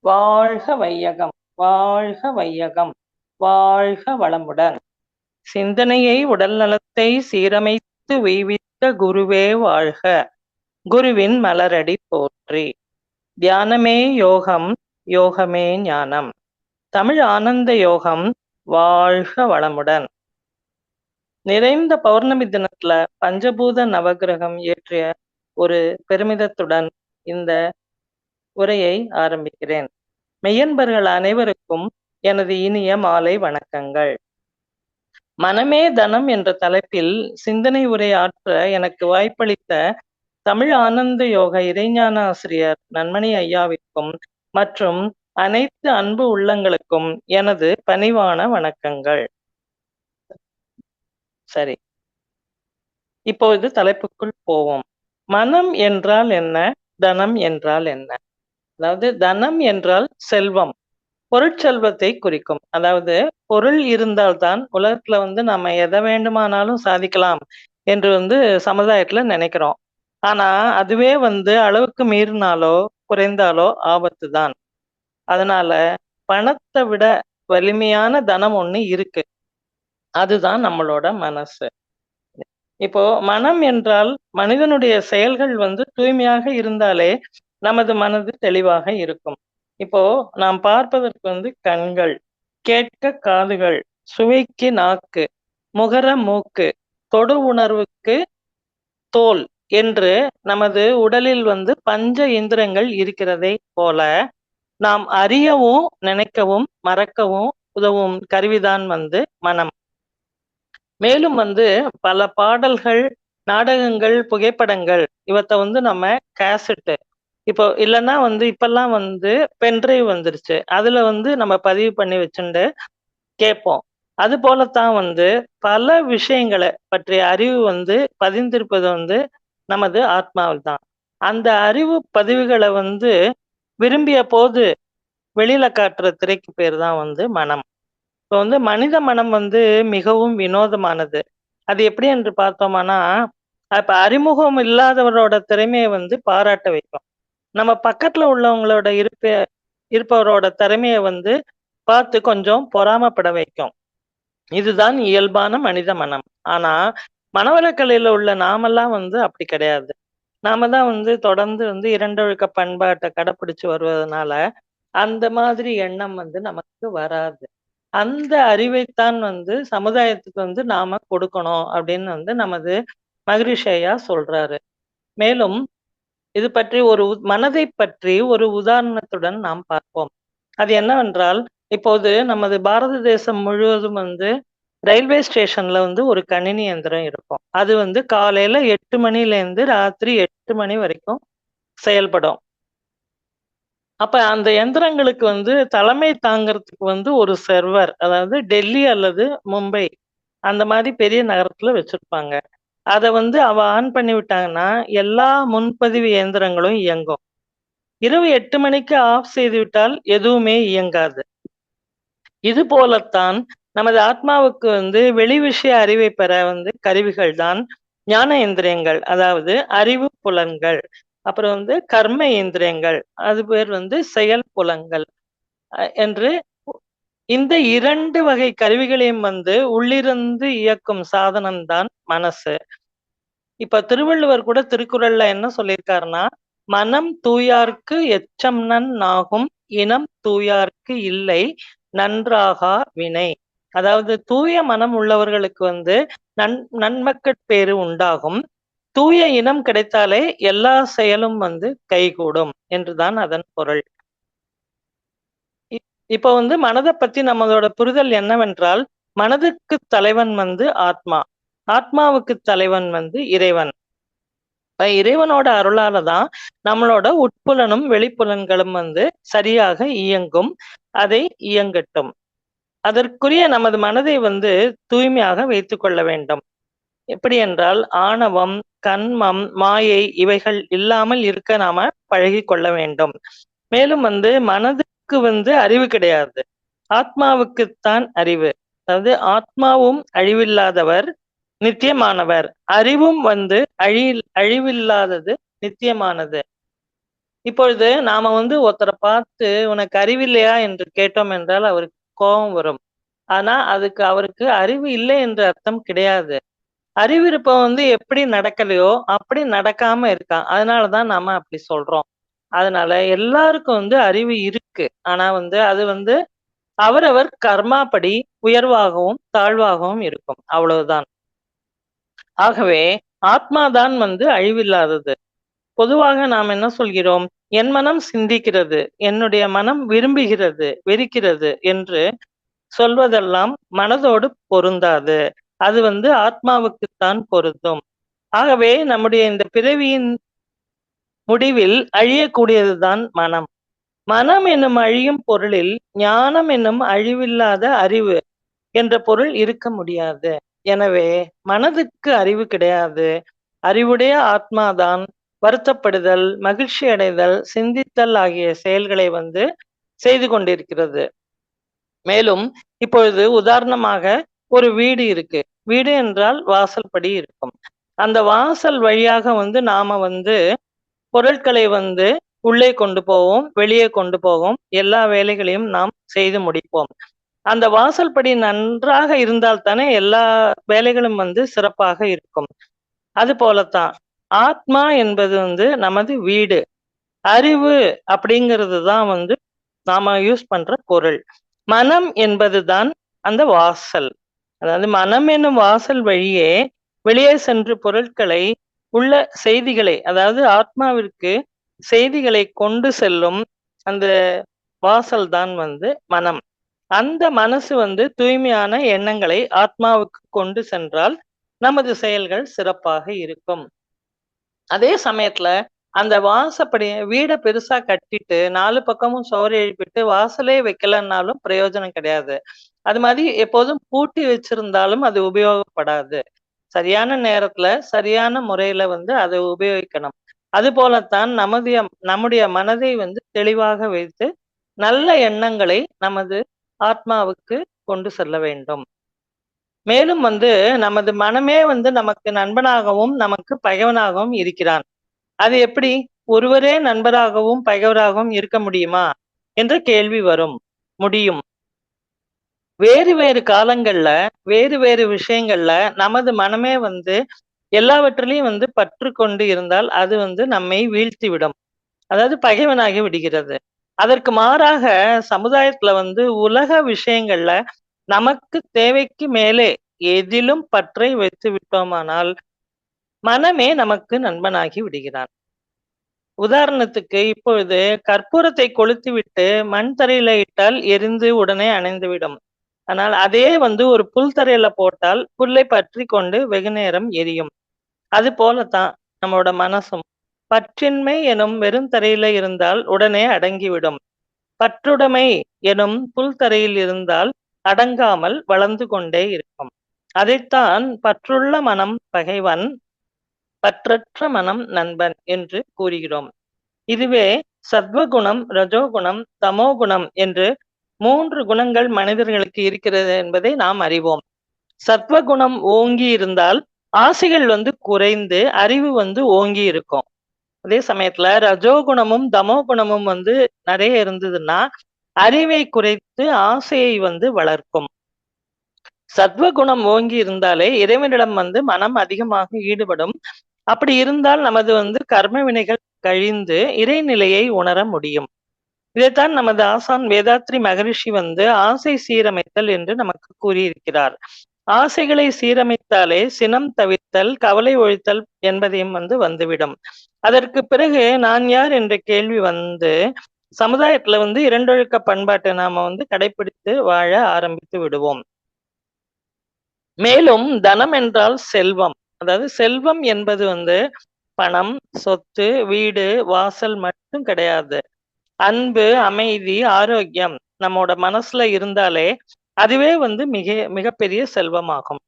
வாழ்க வையகம், வாழ்க வையகம், வாழ்க வளமுடன். சிந்தனையை உடல் நலத்தை சீரமைத்து உய்வித்த குருவே வாழ்க. குருவின் மலரடி போற்றி. தியானமே யோகம், யோகமே ஞானம். தமிழ் ஆனந்த யோகம். வாழ்க வளமுடன். நிறைந்த பௌர்ணமி தினத்துல பஞ்சபூத நவகிரகம் ஏற்றிய ஒரு பெருமிதத்துடன் இந்த உரையை ஆரம்பிக்கிறேன். மெய்யன்பர்கள் அனைவருக்கும் எனது இனிய மாலை வணக்கங்கள். மனமே தனம் என்ற தலைப்பில் சிந்தனை உரை ஆற்ற எனக்கு வாய்ப்பளித்த தமிழ் ஆனந்த யோக இறைஞான ஆசிரியர் நன்மணி ஐயாவிற்கும் மற்றும் அனைத்து அன்பு உள்ளங்களுக்கும் எனது பணிவான வணக்கங்கள். சரி, இப்போது தலைப்புக்குள் போவோம். மனம் என்றால் என்ன, தனம் என்றால் என்ன? அதாவது தனம் என்றால் செல்வம், பொருட்செல்வத்தை குறிக்கும். அதாவது பொருள் இருந்தால்தான் உலகத்துல நம்ம எதை வேண்டுமானாலும் சாதிக்கலாம் என்று சமுதாயத்துல நினைக்கிறோம். ஆனா அதுவே அளவுக்கு மீறினாலோ குறைந்தாலோ ஆபத்து தான். அதனால பணத்தை விட வலிமையான தனம் ஒண்ணு இருக்கு, அதுதான் நம்மளோட மனசு. இப்போ மனம் என்றால் மனிதனுடைய செயல்கள் தூய்மையாக இருந்தாலே நமது மனது தெளிவாக இருக்கும். இப்போ நாம் பார்ப்பதற்கு கண்கள், கேட்க காதுகள், சுவைக்கு நாக்கு, முகர மூக்கு, தொடு உணர்வுக்கு தோல் என்று நமது உடலில் பஞ்ச இந்திரங்கள் இருக்கிறதை போல நாம் அறியவும் நினைக்கவும் மறக்கவும் உதவும் கருவிதான் மனம். மேலும் பல பாடல்கள், நாடகங்கள், புகைப்படங்கள் இவற்றை நம்ம கேசட்டு, இப்போ இல்லைன்னா இப்பெல்லாம் பென்ட்ரைவ் வந்துருச்சு, அதுல நம்ம பதிவு பண்ணி வச்சுட்டு கேட்போம். அது போலத்தான் பல விஷயங்களை பற்றிய அறிவு பதிந்திருப்பது நமது ஆத்மாவில் தான். அந்த அறிவு பதிவுகளை விரும்பிய போது வெளியில காட்டுற திரைக்கு பேர் தான் மனம். இப்போ மனித மனம் மிகவும் வினோதமானது. அது எப்படி என்று பார்த்தோம்னா, இப்ப அறிமுகம் இல்லாதவரோட திறமையை பாராட்ட வைக்கும். நம்ம பக்கத்துல உள்ளவங்களோட இருப்பவரோட திறமையை பார்த்து கொஞ்சம் பொறாமப்பட வைக்கும். இதுதான் இயல்பான மனித மனம். ஆனா மனவளக்கலையில உள்ள நாமெல்லாம் அப்படி கிடையாது. நாம தான் தொடர்ந்து இரண்டொழுக்க பண்பாட்டை கடைப்பிடிச்சு வருவதனால அந்த மாதிரி எண்ணம் நமக்கு வராது. அந்த அறிவைத்தான் சமுதாயத்துக்கு நாம கொடுக்கணும் அப்படின்னு நமது மகரிஷி ஐயா சொல்றாரு. மேலும் இது பற்றி மனதை பற்றி ஒரு உதாரணத்துடன் நாம் பார்ப்போம். அது என்னவென்றால், இப்போது நமது பாரத தேசம் முழுவதும் ரயில்வே ஸ்டேஷன்ல ஒரு கணினி எந்திரம் இருக்கும். அது காலையில 8 மணிலேருந்து ராத்திரி 8 மணி வரைக்கும் செயல்படும். அப்ப அந்த எந்திரங்களுக்கு தலைமை தாங்கிறதுக்கு ஒரு சர்வர், அதாவது டெல்லி அல்லது மும்பை அந்த மாதிரி பெரிய நகரத்துல வச்சிருப்பாங்க. அதை அவ ஆன் பண்ணி விட்டாங்கன்னா எல்லா முன்பதிவு இயந்திரங்களும் இயங்கும். இரவு 8 மணிக்கு ஆஃப் செய்து விட்டால் எதுவுமே இயங்காது. இது போலத்தான் நமது ஆத்மாவுக்கு வெளி விஷய அறிவை பெற கருவிகள் தான் ஞான இந்திரியங்கள், அதாவது அறிவு புலன்கள். அப்புறம் கர்ம இந்திரியங்கள், அது பேர் செயல் புலன்கள் என்று இந்த 2 வகை கருவிகளையும் உள்ளிருந்து இயக்கும் சாதனம் தான் மனசு. இப்ப திருவள்ளுவர் கூட திருக்குறள்ல என்ன சொல்லியிருக்காருன்னா, மனம் தூயார்க்கு எச்சம் நன் ஆகும், இனம் தூயார்க்கு இல்லை நன்றாகா வினை. அதாவது தூய மனம் உள்ளவர்களுக்கு நன்மக்கட்பேறு உண்டாகும், தூய இனம் கிடைத்தாலே எல்லா செயலும் கைகூடும் என்றுதான் அதன் பொருள். இப்ப மனதை பத்தி நம்மளோட புரிதல் என்னவென்றால், மனதுக்கு தலைவன் ஆத்மா, ஆத்மாவுக்கு தலைவன் இறைவன். இறைவனோட அருளால தான் நம்மளோட உட்புலனும் வெளிப்புலன்களும் சரியாக இயங்கும். அதை இயங்கட்டும். அதற்குரிய நமது மனதை தூய்மையாக வைத்துக் கொள்ள வேண்டும். எப்படி என்றால், ஆணவம், கன்மம், மாயை இவைகள் இல்லாமல் இருக்க நாம பழகி கொள்ள வேண்டும். மேலும் மனதுக்கு அறிவு கிடையாது, ஆத்மாவுக்குத்தான் அறிவு. அதாவது ஆத்மாவும் அழிவில்லாதவர், நித்தியமானவர். அறிவும் அழிவில்லாதது, நித்தியமானது. இப்பொழுது நாம வந்து ஒருத்தர பார்த்து, "உனக்கு அறிவில்லையா?" என்று கேட்டோம் என்றால் அவருக்கு கோபம் வரும். ஆனா, அதுக்கு அவருக்கு அறிவு இல்லை என்று அர்த்தம் கிடையாது. அறிவு இருப்பவன் வந்து எப்படி நடக்கலையோ, அப்படி நடக்காம இருக்கான். அதனால தான் நாம அப்படி சொல்றோம். அதனால எல்லாருக்கும் வந்து அறிவு இருக்கு. ஆனா வந்து அது வந்து அவரவர் கர்மாப்படி உயர்வாகவும், தாழ்வாகவும் இருக்கும். அவ்வளவுதான். ஆகவே ஆத்மா தான் வந்து அழிவில்லாதது. பொதுவாக நாம் என்ன சொல்கிறோம்? என் மனம் சிந்திக்கிறது, என்னுடைய மனம் விரும்புகிறது, வெறுக்கிறது என்று சொல்வதெல்லாம் மனதோடு பொருந்தாது. அது வந்து ஆத்மாவுக்குத்தான் பொருந்தும். ஆகவே நம்முடைய இந்த பிறவியின் முடிவில் அழியக்கூடியதுதான் மனம். மனம் என்னும் அழியும் பொருளில் ஞானம் என்னும் அழிவில்லாத அறிவு என்ற பொருள் இருக்க முடியாது. எனவே மனதுக்கு அறிவு கிடையாது. அறிவுடைய ஆத்மாதான் வருத்தப்படுதல், மகிழ்ச்சி அடைதல், சிந்தித்தல் ஆகிய செயல்களை வந்து செய்து கொண்டிருக்கிறது. மேலும் இப்பொழுது உதாரணமாக ஒரு வீடு இருக்கு. வீடு என்றால் வாசல் படி இருக்கும். அந்த வாசல் வழியாக வந்து நாம வந்து பொருட்களை வந்து உள்ளே கொண்டு போவோம், வெளியே கொண்டு போவோம். எல்லா வேலைகளையும் நாம் செய்து முடிப்போம். அந்த வாசல் படி நன்றாக இருந்தால் தானே எல்லா வேலைகளும் வந்து சிறப்பாக இருக்கும். அது போலத்தான் ஆத்மா என்பது வந்து நமது வீடு. அறிவு அப்படிங்கிறது தான் வந்து நாம யூஸ் பண்ற பொருள். மனம் என்பதுதான் அந்த வாசல். அதாவது மனம் என்னும் வாசல் வழியே வெளியே சென்று பொருட்களை உள்ள செய்திகளை, அதாவது ஆத்மாவிற்கு செய்திகளை கொண்டு செல்லும் அந்த வாசல் தான் வந்து மனம். அந்த மனசு வந்து தூய்மையான எண்ணங்களை ஆத்மாவுக்கு கொண்டு சென்றால் நமது செயல்கள் சிறப்பாக இருக்கும். அதே சமயத்துல அந்த வாசப்படி வீட பெருசா கட்டிட்டு 4 பக்கமும் சுவர் எழுப்பிட்டு வாசலே வைக்கலன்னாலும் பிரயோஜனம் கிடையாது. அது மாதிரி எப்போதும் பூட்டி வச்சிருந்தாலும் அது உபயோகப்படாது. சரியான நேரத்துல சரியான முறையில வந்து அதை உபயோகிக்கணும். அது போலத்தான் நம்முடைய மனதை வந்து தெளிவாக வைத்து நல்ல எண்ணங்களை நமது ஆத்மாவுக்கு கொண்டு செல்ல வேண்டும். மேலும் வந்து நமது மனமே வந்து நமக்கு நண்பனாகவும் நமக்கு பகைவனாகவும் இருக்கிறான். அது எப்படி? ஒருவரே நண்பராகவும் பகைவராகவும் இருக்க முடியுமா என்ற கேள்வி வரும். முடியும். வேறு வேறு காலங்கள்ல வேறு வேறு விஷயங்கள்ல நமது மனமே வந்து எல்லாவற்றிலையும் வந்து பற்று கொண்டு இருந்தால் அது வந்து நம்மை வீழ்த்தி விடும். அதாவது பகைவனாகி விடுகிறது. அதற்கு மாறாக சமுதாயத்துல வந்து உலக விஷயங்கள்ல நமக்கு தேவைக்கு மேலே எதிலும் பற்றை வைத்து விட்டோமானால் மனமே நமக்கு நண்பனாகி விடுகிறான். உதாரணத்துக்கு இப்பொழுது கற்பூரத்தை கொளுத்திவிட்டு மண் தரையில இட்டால் எரிந்து உடனே அணைந்துவிடும். ஆனால் அதே வந்து ஒரு புல் தரையில போட்டால் புல்லை பற்றி கொண்டு வெகு நேரம் எரியும். அது போலத்தான் நம்மளோட மனசும். பற்றின்மை எனும் வெறும் தரையில இருந்தால் உடனே அடங்கிவிடும். பற்றுடைமை எனும் புல் தரையில் இருந்தால் அடங்காமல் வளர்ந்து கொண்டே இருக்கும். அதைத்தான் பற்றுள்ள மனம் பகைவன், பற்றற்ற மனம் நண்பன் என்று கூறுகிறோம். இதுவே சத்வகுணம், ரஜோகுணம், தமோகுணம் என்று 3 குணங்கள் மனிதர்களுக்கு இருக்கிறது என்பதை நாம் அறிவோம். சத்வகுணம் ஓங்கி இருந்தால் ஆசைகள் வந்து குறைந்து அறிவு வந்து ஓங்கி இருக்கும். அதே சமயத்துல ரஜோகுணமும் தமோகுணமும் வந்து நிறைய இருந்ததுன்னா அறிவை குறைத்து ஆசையை வந்து வளர்க்கும். சத்வகுணம் ஓங்கி இருந்தாலே இறைவனிடம் வந்து மனம் அதிகமாக ஈடுபடும். அப்படி இருந்தால் நமது வந்து கர்ம வினைகள் கழிந்து இறைநிலையை உணர முடியும். இதைத்தான் நமது ஆசான் வேதாத்ரி மகரிஷி வந்து ஆசை சீரமைத்தல் என்று நமக்கு கூறியிருக்கிறார். ஆசைகளை சீரமைத்தாலே சினம் தவிர்த்தல், கவலை ஒழித்தல் என்பதையும் வந்து வந்துவிடும். அதற்கு பிறகு நான் யார் என்ற கேள்வி வந்து சமுதாயத்துல வந்து இரண்டொழுக்க பண்பாட்டை நாம வந்து கடைபிடித்து வாழ ஆரம்பித்து விடுவோம். மேலும் தனம் என்றால் செல்வம். அதாவது செல்வம் என்பது வந்து பணம், சொத்து, வீடு, வாசல் மட்டும் கிடையாது. அன்பு, அமைதி, ஆரோக்கியம் நம்மோட மனசுல இருந்தாலே அதுவே வந்து மிகப்பெரிய செல்வமாகும்.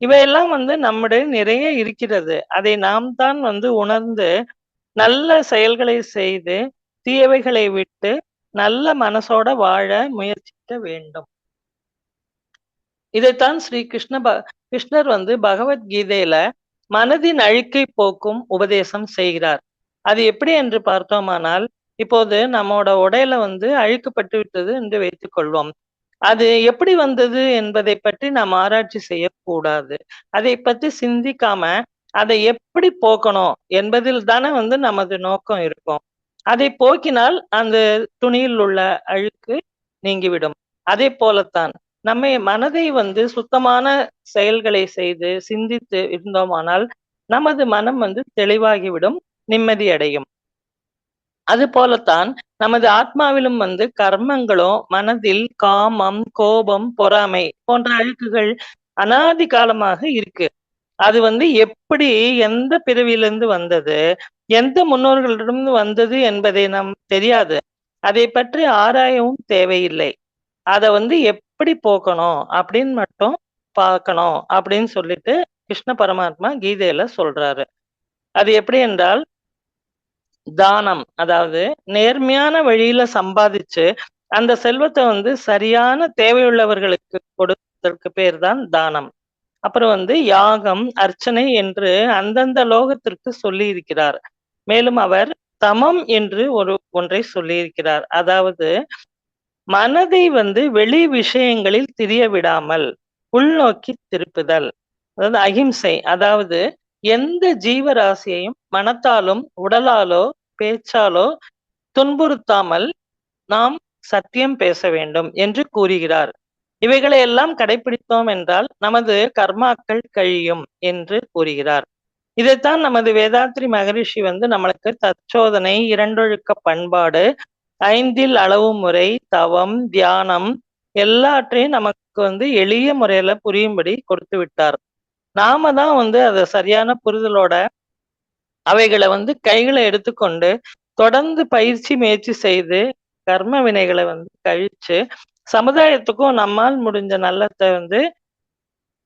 இவையெல்லாம் வந்து நம்முடைய நிறைய இருக்கிறது. அதை நாம் தான் வந்து உணர்ந்து நல்ல செயல்களை செய்து தீயவைகளை விட்டு நல்ல மனசோட வாழ முயற்சிக்க வேண்டும். இதைத்தான் ஸ்ரீ கிருஷ்ணர் வந்து பகவத்கீதையில மனதின் அழுக்கை போக்கும் உபதேசம் செய்கிறார். அது எப்படி என்று பார்த்தோமானால், இப்போது நம்மோட உடையில வந்து அழுக்குப்பட்டு விட்டது என்று வைத்துக் கொள்வோம். அது எப்படி வந்தது என்பதை பற்றி நாம் ஆராய்ச்சி செய்யக்கூடாது. அதை பற்றி சிந்திக்காம, அதை எப்படி போக்கணும் என்பதில் தானே வந்து நமது நோக்கம் இருக்கும். அதை போக்கினால் அந்த துணியில் உள்ள அழுக்கு நீங்கிவிடும். அதேப் போலத்தான் நம்மை மனதை வந்து சுத்தமான செயல்களை செய்து சிந்தித்து இருந்தோமானால், நமது மனம் வந்து தெளிவாகிவிடும், நிம்மதியடையும். அது போலத்தான் நமது ஆத்மாவிலும் வந்து கர்மங்களும் மனதில் காமம், கோபம், பொறாமை போன்ற அழுக்குகள் அனாதி காலமாக இருக்கு. அது வந்து எப்படி எந்த பிறவியிலிருந்து வந்தது, எந்த முன்னோர்களிடமிருந்து வந்தது என்பதை நம் தெரியாது. அதை பற்றி ஆராயவும் தேவையில்லை. அத வந்து எப்படி போக்கணும் அப்படின்னு மட்டும் பார்க்கணும் அப்படின்னு சொல்லிட்டு கிருஷ்ண பரமாத்மா கீதையில சொல்றாரு. அது எப்படி என்றால் தானம். அதாவது நேர்மையான வழியில சம்பாதிச்சு, அந்த செல்வத்த வந்து சரியான தேவையுள்ளவர்களுக்கு கொடுத்ததற்கு பேர் தான் தானம். அப்புறம் வந்து யாகம், அர்ச்சனை என்று அந்தந்த லோகத்திற்கு சொல்லியிருக்கிறார். மேலும் அவர் தமம் என்று ஒன்றை சொல்லியிருக்கிறார். அதாவது மனதை வந்து வெளி விஷயங்களில் திரிய விடாமல் உள்நோக்கி திருப்புதல். அதாவது அகிம்சை. அதாவது எந்த ஜீவராசியையும் மனத்தாலும், உடலாலோ, பேச்சாலோ துன்புறுத்தாமல் நாம் சத்தியம் பேச வேண்டும் என்று கூறுகிறார். இவைகளை எல்லாம் கடைபிடித்தோம் என்றால் நமது கர்மாக்கள் கழியும் என்று கூறுகிறார். இதைத்தான் நமது வேதாத்ரி மகரிஷி வந்து நம்மளுக்கு தற்சோதனை, இரண்டொழுக்க பண்பாடு, ஐந்தில் அளவு முறை, தவம், தியானம் எல்லாற்றையும் நமக்கு வந்து எளிய முறையில புரியும்படி கொடுத்து விட்டார். நாம தான் வந்து அத சரியான புரிதலோட அவைகள வந்து கையில எடுத்துக்கொண்டு தொடர்ந்து பயிற்சி முயற்சி செய்து கர்ம வினைகளை வந்து கழிச்சு சமுதாயத்துக்கும் நம்மால் முடிஞ்ச நல்லத வந்து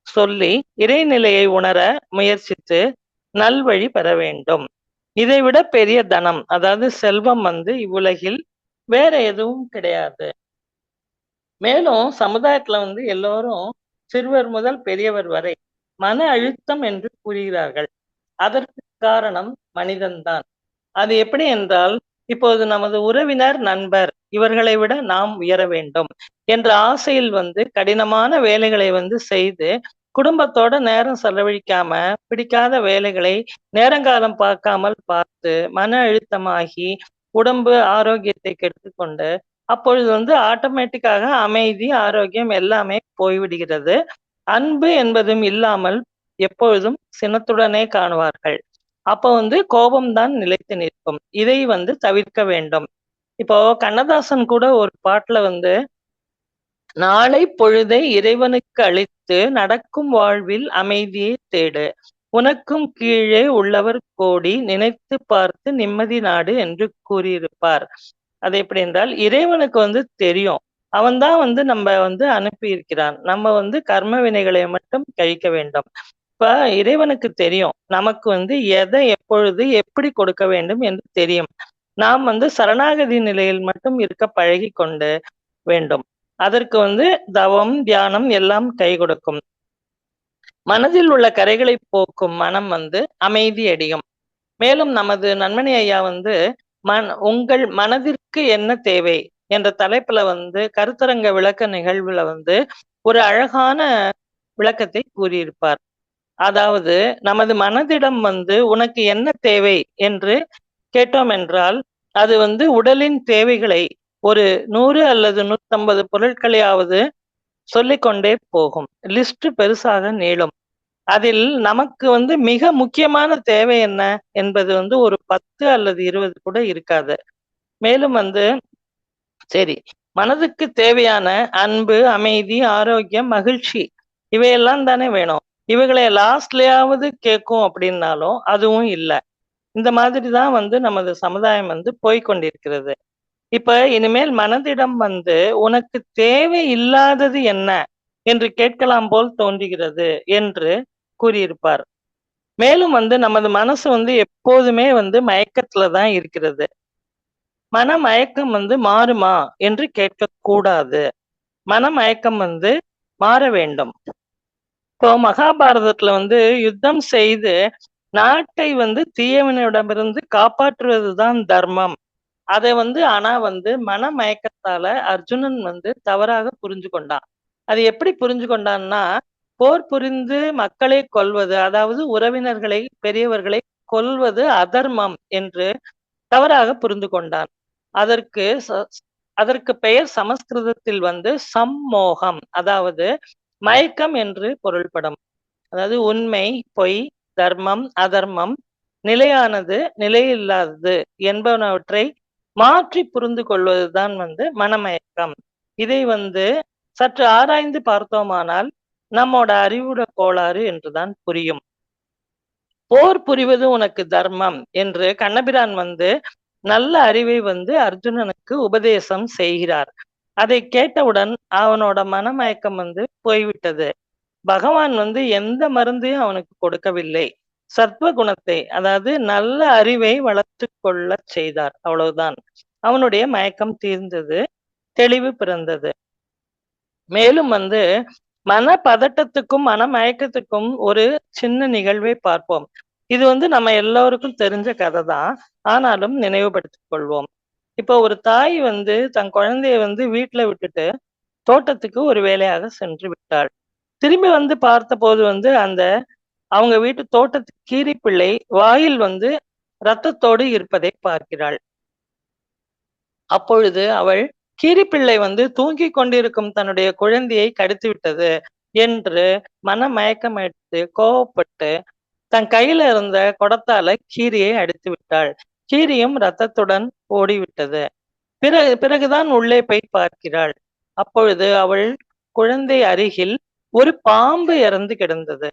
சொல்லி இறைநிலையை உணர முயற்சித்து நல்வழி பெற வேண்டும். இதைவிட பெரிய தனம், அதாவது செல்வம் வந்து இவ்வுலகில் வேற எதுவும் கிடையாது. மேலும் சமுதாயத்துல வந்து எல்லோரும் சிறுவர் முதல் பெரியவர் வரை மன அழுத்தம் என்று கூறுகிறார்கள். அதற்கு காரணம் மனிதன்தான். அது எப்படி என்றால், இப்போது நமது உறவினர், நண்பர் இவர்களை விட நாம் உயர வேண்டும் என்ற ஆசையில் வந்து கடினமான வேலைகளை வந்து செய்து குடும்பத்தோட நேரம் செலவழிக்காம பிடிக்காத வேலைகளை நேரங்காலம் பார்க்காமல் பார்த்து மன அழுத்தமாகி உடம்பு ஆரோக்கியத்தை கெடுத்துக்கொண்டு அப்பொழுது வந்து ஆட்டோமேட்டிக்காக அமைதி, ஆரோக்கியம் எல்லாமே போய்விடுகிறது. அன்பு என்பதும் இல்லாமல் எப்பொழுதும் சினத்துடனே காணுவார்கள். அப்ப வந்து கோபம்தான் நிலைத்து நிற்கும். இதை வந்து தவிர்க்க வேண்டும். இப்போ கண்ணதாசன் கூட ஒரு பாட்டுல வந்து நாளை பொழுதை இறைவனுக்கு அளித்து நடக்கும் வாழ்வில் அமைதியை தேடு. உனக்கும் கீழே உள்ளவர் கோடி நினைத்து பார்த்து நிம்மதி நாடு என்று கூறியிருப்பார். அது எப்படி என்றால் இறைவனுக்கு வந்து தெரியும். அவன்தான் வந்து நம்ம வந்து அனுப்பி இருக்கிறான். நம்ம வந்து கர்ம வினைகளை மட்டும் கழிக்க வேண்டும். இப்ப இறைவனுக்கு தெரியும். நமக்கு வந்து எதை எப்பொழுது எப்படி கொடுக்க வேண்டும் என்று தெரியும். நாம் வந்து சரணாகதி நிலையில் மட்டும் இருக்க பழகிக் கொண்டு வேண்டும். அதற்கு வந்து தவம், தியானம் எல்லாம் கை கொடுக்கும். மனதில் உள்ள கரைகளை போக்கும் மனம் வந்து அமைதி அடையும். மேலும் நமது நன்மணி ஐயா வந்து உங்கள் மனதிற்கு என்ன தேவை என்ற தலைப்புல வந்து கருத்தரங்க விளக்க நிகழ்வுல வந்து ஒரு அழகான விளக்கத்தை கூறியிருப்பார். அதாவது நமது மனதிடம் வந்து உனக்கு என்ன தேவை என்று கேட்டோம் என்றால் அது வந்து உடலின் தேவைகளை ஒரு 100 அல்லது 150 பொருட்களையாவது சொல்லிக்கொண்டே போகும். லிஸ்ட் பெருசாக நீளும். அதில் நமக்கு வந்து மிக முக்கியமான தேவை என்ன என்பது வந்து ஒரு 10 அல்லது 20 கூட இருக்காது. மேலும் வந்து சரி, மனதுக்கு தேவையான அன்பு, அமைதி, ஆரோக்கியம், மகிழ்ச்சி இவையெல்லாம் தானே வேணும். இவைகளை லாஸ்ட்லயாவது கேட்கும் அப்படின்னாலும் அதுவும் இல்லை. இந்த மாதிரி தான் வந்து நமது சமுதாயம் வந்து போய்கொண்டிருக்கிறது. இப்ப இனிமேல் மனதிடம் வந்து உனக்கு தேவை இல்லாதது என்ன என்று கேட்கலாம் போல் தோன்றுகிறது என்று கூறியிருப்பார். மேலும் வந்து நமது மனசு வந்து எப்போதுமே வந்து மயக்கத்துல தான் இருக்கிறது. மனமயக்கம் வந்து மாறுமா என்று கேட்கக்கூடாது. மனமயக்கம் வந்து மாற வேண்டும். இப்போ மகாபாரதத்துல வந்து யுத்தம் செய்து நாட்டை வந்து தீயவனிடமிருந்து காப்பாற்றுவதுதான் தர்மம். ஆனா மனமயக்கத்தால அர்ஜுனன் தவறாக புரிஞ்சு கொண்டான். அது எப்படி புரிஞ்சு கொண்டான்னா, போர் புரிந்து மக்களை கொல்வது, அதாவது உறவினர்களை, பெரியவர்களை கொல்வது அதர்மம் என்று தவறாக புரிந்து கொண்டான். அதற்கு அதற்கு பெயர் சமஸ்கிருதத்தில் சம்மோகம், அதாவது மயக்கம் என்று பொருள்படும். அதாவது உண்மை, பொய், தர்மம், அதர்மம், நிலையானது, நிலையில்லாதது என்பனவற்றை மாற்றி புரிந்து கொள்வதுதான் மனமயக்கம். இதை சற்று ஆராய்ந்து பார்த்தோமானால் நம்மோட அறிவுட கோளாறு என்றுதான் புரியும். போர் புரிவது உனக்கு தர்மம் என்று கண்ணபிரான் நல்ல அறிவை அர்ஜுனனுக்கு உபதேசம் செய்கிறார். அதை கேட்டவுடன் அவனோட மனமயக்கம் போய்விட்டது. பகவான் எந்த மருந்தையும் அவனுக்கு கொடுக்கவில்லை. சத்வ குணத்தை, அதாவது நல்ல அறிவை வளர்த்து கொள்ள செய்தார். அவ்வளவுதான். அவனுடைய மயக்கம் தீர்ந்தது, தெளிவு பிறந்தது. மேலும் மன பதட்டத்துக்கும் மனமயக்கத்துக்கும் ஒரு சின்ன நிகழ்வை பார்ப்போம். இது நம்ம எல்லோருக்கும் தெரிஞ்ச கதை தான். ஆனாலும் நினைவுபடுத்திக் கொள்வோம். இப்போ ஒரு தாய் தன் குழந்தைய வீட்டுல விட்டுட்டு தோட்டத்துக்கு ஒரு வேலையாக சென்று விட்டாள். திரும்பி பார்த்தபோது அந்த அவங்க வீட்டு தோட்டத்து கீரிப்பிள்ளை வாயில் இரத்தத்தோடு இருப்பதை பார்க்கிறாள். அப்பொழுது அவள், கீரிப்பிள்ளை தூங்கிக் கொண்டிருக்கும் தன்னுடைய குழந்தையை கடித்து விட்டது என்று மனமயக்கம் எடுத்து கோவப்பட்டு தன் கையில இருந்த குடத்தால கீரியை அடித்து விட்டாள். கீரியும் இரத்தத்துடன் ஓடிவிட்டது. பிறகுதான் உள்ளே போய் பார்க்கிறாள். அப்பொழுது அவள் குழந்தை அருகில் ஒரு பாம்பு இறந்து கிடந்தது.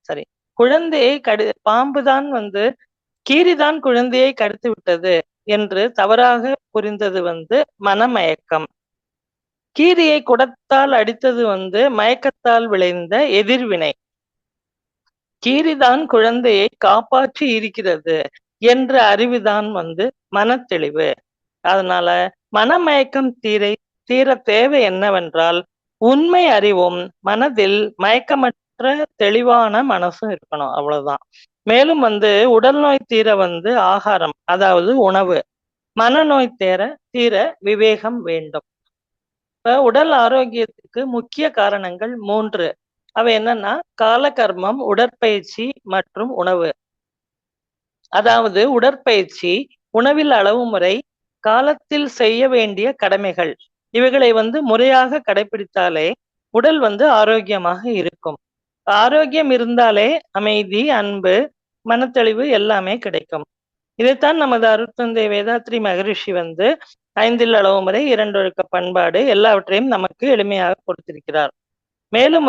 சரி, குழந்தையை பாம்புதான் கீரிதான் குழந்தையை கடித்து விட்டது என்று தவறாக புரிந்தது மனமயக்கம். கீரியை குடத்தால் அடித்தது மயக்கத்தால் விளைந்த எதிர்வினை. கீரிதான் குழந்தையை காப்பாற்றி இருக்கிறது என்ற அறிவுதான் மனத்தெளிவு. அதனால மனமயக்கம் தீர தேவை என்னவென்றால், உண்மை அறிவும் மனதில் மயக்கமற்ற தெளிவான மனசும் இருக்கணும். அவ்வளவுதான். மேலும் உடல் நோய் தீர ஆகாரம், அதாவது உணவு, மனநோய் தீர விவேகம் வேண்டும். இப்ப உடல் ஆரோக்கியத்துக்கு முக்கிய காரணங்கள் 3. அவை என்னன்னா, காலகர்மம், உடற்பயிற்சி மற்றும் உணவு. அதாவது உடற்பயிற்சி, உணவில் அளவு முறை, காலத்தில் செய்ய வேண்டிய கடமைகள், இவைகளை முறையாக கடைபிடித்தாலே உடல் ஆரோக்கியமாக இருக்கும். ஆரோக்கியம் இருந்தாலே அமைதி, அன்பு, மனத்தெளிவு எல்லாமே கிடைக்கும். இதைத்தான் நமது அருட்தந்தை வேதாத்ரி மகரிஷி 5 அளவு முறை, 2 ஒழுக்க பண்பாடு எல்லாவற்றையும் நமக்கு எளிமையாக கொடுத்திருக்கிறார். மேலும்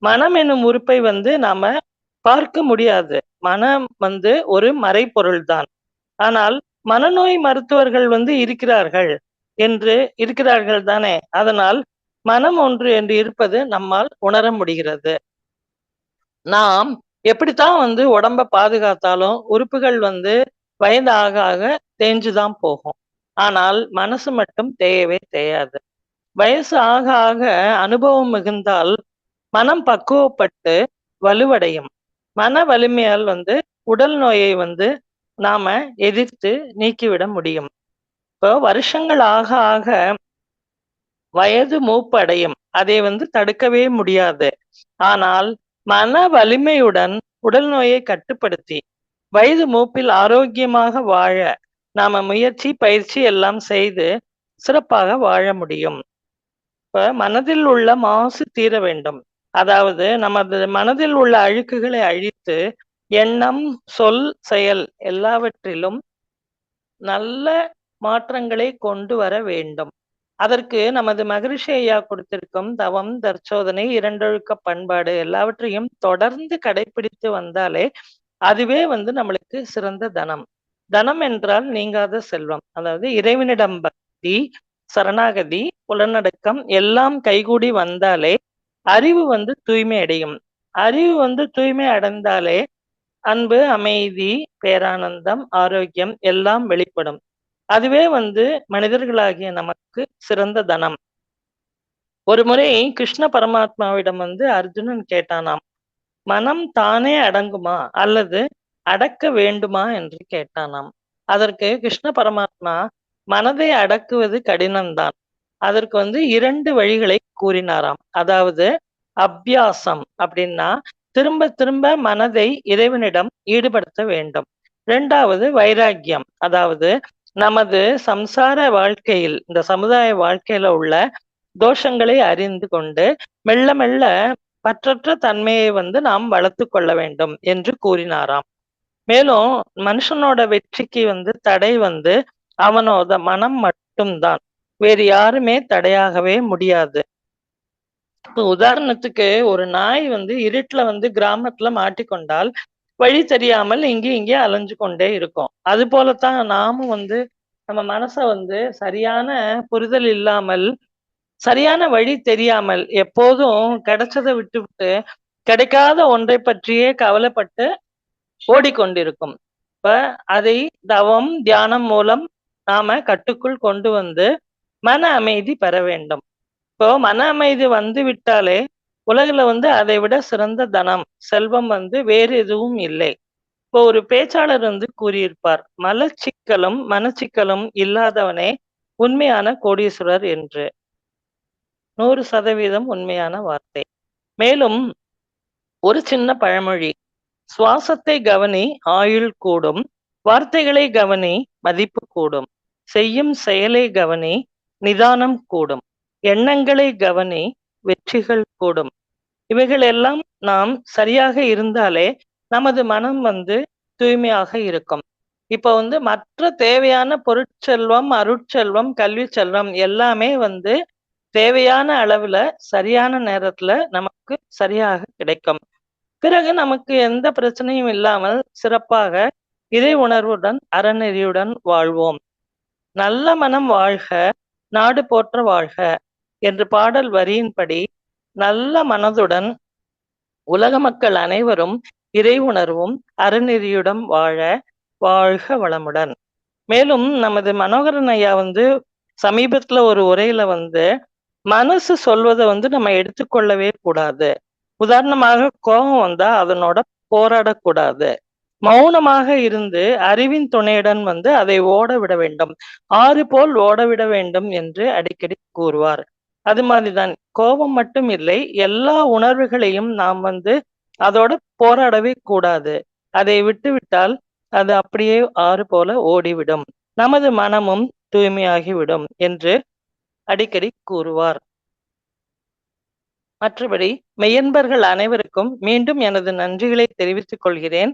மனம் என்னும் உறுப்பை நாம பார்க்க முடியாது. மனம் ஒரு மறைப்பொருள் தான். ஆனால் மனநோய் மருத்துவர்கள் இருக்கிறார்கள் தானே. அதனால் மனம் ஒன்று என்று இருப்பது நம்மால் உணர முடிகிறது. நாம் எப்படித்தான் உடம்ப பாதுகாத்தாலும் உறுப்புகள் வயது ஆக ஆக தேஞ்சுதான் போகும். ஆனால் மனசு மட்டும் தேயவே தேயாது. வயசு ஆக ஆக அனுபவம் மிகுந்தால் மனம் பக்குவப்பட்டு வலுவடையும். மன வலிமையால் உடல் நோயை நாம எதிர்த்து நீக்கிவிட முடியும். இப்போ வருஷங்கள் ஆக ஆக வயது மூப்பு அடையும். அதை தடுக்கவே முடியாது. ஆனால் மன வலிமையுடன் உடல் நோயை கட்டுப்படுத்தி வயது மூப்பில் ஆரோக்கியமாக வாழ நாம முயற்சி, பயிற்சி எல்லாம் செய்து சிறப்பாக வாழ முடியும். இப்ப மனதில் உள்ள மாசு தீர வேண்டும். அதாவது நமது மனதில் உள்ள அழுக்குகளை அழித்து எண்ணம், சொல், செயல் எல்லாவற்றிலும் நல்ல மாற்றங்களை கொண்டு வர வேண்டும். அதற்கு நமது மகரிஷி ஐயா கொடுத்திருக்கும் தவம், தற்சோதனை, 2 ஒழுக்க பண்பாடு எல்லாவற்றையும் தொடர்ந்து கடைபிடித்து வந்தாலே அதுவே நம்மளுக்கு சிறந்த தனம். தனம் என்றால் நீங்காத செல்வம். அதாவது இறைவனிடம் பக்தி, சரணாகதி, புலனடக்கம் எல்லாம் கைகூடி வந்தாலே அறிவு தூய்மை அடையும். அறிவு தூய்மை அடைந்தாலே அன்பு, அமைதி, பேரானந்தம், ஆரோக்கியம் எல்லாம் வெளிப்படும். அதுவே மனிதர்களாகிய நமக்கு சிறந்த தனம். ஒரு முறை கிருஷ்ண பரமாத்மாவிடம் அர்ஜுனன் கேட்டானாம், மனம் தானே அடங்குமா அல்லது அடக்க வேண்டுமா என்று கேட்டானாம். அதற்கு கிருஷ்ண பரமாத்மா, மனதை அடக்குவது கடினம்தான். அதற்கு 2 வழிகளை கூறினாராம். அதாவது அபியாசம் அப்படின்னா, திரும்ப திரும்ப மனதை இறைவனிடம் ஈடுபடுத்த வேண்டும். 2வது வைராக்கியம். அதாவது நமது சம்சார வாழ்க்கையில், இந்த சமுதாய வாழ்க்கையில உள்ள தோஷங்களை அறிந்து கொண்டு, மெல்ல மெல்ல பற்றற்ற தன்மையை நாம் வளர்த்துக் கொள்ள வேண்டும் என்று கூறினாராம். மேலும் மனுஷனோட வெற்றிக்கு தடை அவனோட மனம் மட்டும்தான். வேறு யாருமே தடையாகவே முடியாது. இப்ப உதாரணத்துக்கு ஒரு நாய் இருட்டுல கிராமத்துல மாட்டிக்கொண்டால் வழி தெரியாமல் இங்கே அலைஞ்சு கொண்டே இருக்கும். அது போலத்தான் நாமும் நம்ம மனச சரியான புரிதல் இல்லாமல், சரியான வழி தெரியாமல் எப்போதும் கிடைச்சதை விட்டுவிட்டு கிடைக்காத ஒன்றை பற்றியே கவலைப்பட்டு ஓடிக்கொண்டிருக்கும். இப்ப அதை தவம், தியானம் மூலம் நாம கட்டுக்குள் கொண்டு மன அமைதி பெற வேண்டும். இப்போ மன அமைதி விட்டாலே உலகுல அதை விட சிறந்த தனம், செல்வம் வேறு எதுவும் இல்லை. இப்போ ஒரு பேச்சாளர் கூறியிருப்பார், மலச்சிக்கலும் மனச்சிக்கலும் இல்லாதவனே உண்மையான கோடீஸ்வரர் என்று. 100% உண்மையான வார்த்தை. மேலும் ஒரு சின்ன பழமொழி, சுவாசத்தை கவனி ஆயுள் கூடும், வார்த்தைகளை கவனி மதிப்பு கூடும், செய்யும் செயலை கவனி நிதானம் கூடும், எண்ணங்களை கவனி வெற்றிகள் கூடும். இவைகள் எல்லாம் நாம் சரியாக இருந்தாலே நமது மனம் தூய்மையாக இருக்கும். இப்ப மற்ற தேவையான பொருட்செல்வம், அருட்செல்வம், கல்வி செல்வம் எல்லாமே தேவையான அளவுல சரியான நேரத்துல நமக்கு சரியாக கிடைக்கும். பிறகு நமக்கு எந்த பிரச்சனையும் இல்லாமல் சிறப்பாக இறை உணர்வுடன் அறநெறியுடன் வாழ்வோம். நல்ல மனம் வாழ்க, நாடு போற்ற வாழ்க என்று பாடல் வரியின்படி நல்ல மனதுடன் உலக மக்கள் அனைவரும் இறை உணர்வும் அறநெறியுடன் வாழ வாழ்க வளமுடன். மேலும் நமது மனோகரன் ஐயா சமீபத்துல ஒரு உரையில மனசு சொல்வதை நம்ம எடுத்துக்கொள்ளவே கூடாது. உதாரணமாக கோபம் வந்தா அதனோட போராடக்கூடாது. மௌனமாக இருந்து அறிவின் துணையுடன் அதை ஓட விட வேண்டும். ஆறு போல் ஓட விட வேண்டும் என்று அடிக்கடி கூறுவார். அது மாதிரிதான் கோபம் மட்டும் இல்லை, எல்லா உணர்வுகளையும் நாம் அதோட போராடவே கூடாது. அதை விட்டுவிட்டால் அது அப்படியே ஆறு போல ஓடிவிடும், நமது மனமும் தூய்மையாகிவிடும் என்று அடிக்கடி கூறுவார். மற்றபடி மெய்யன்பர்கள் அனைவருக்கும் மீண்டும் எனது நன்றிகளை தெரிவித்துக் கொள்கிறேன்.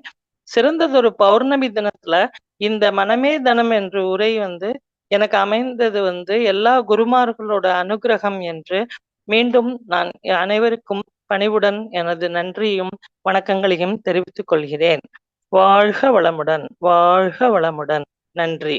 சிறந்ததொரு பௌர்ணமி தினத்துல இந்த மனமே தனம் என்ற உரை எனக்கு அமைந்தது எல்லா குருமார்களோட அனுகிரகம் என்று மீண்டும் நான் அனைவருக்கும் பணிவுடன் எனது நன்றியும் வணக்கங்களையும் தெரிவித்துக் கொள்கிறேன். வாழ்க வளமுடன், வாழ்க வளமுடன். நன்றி.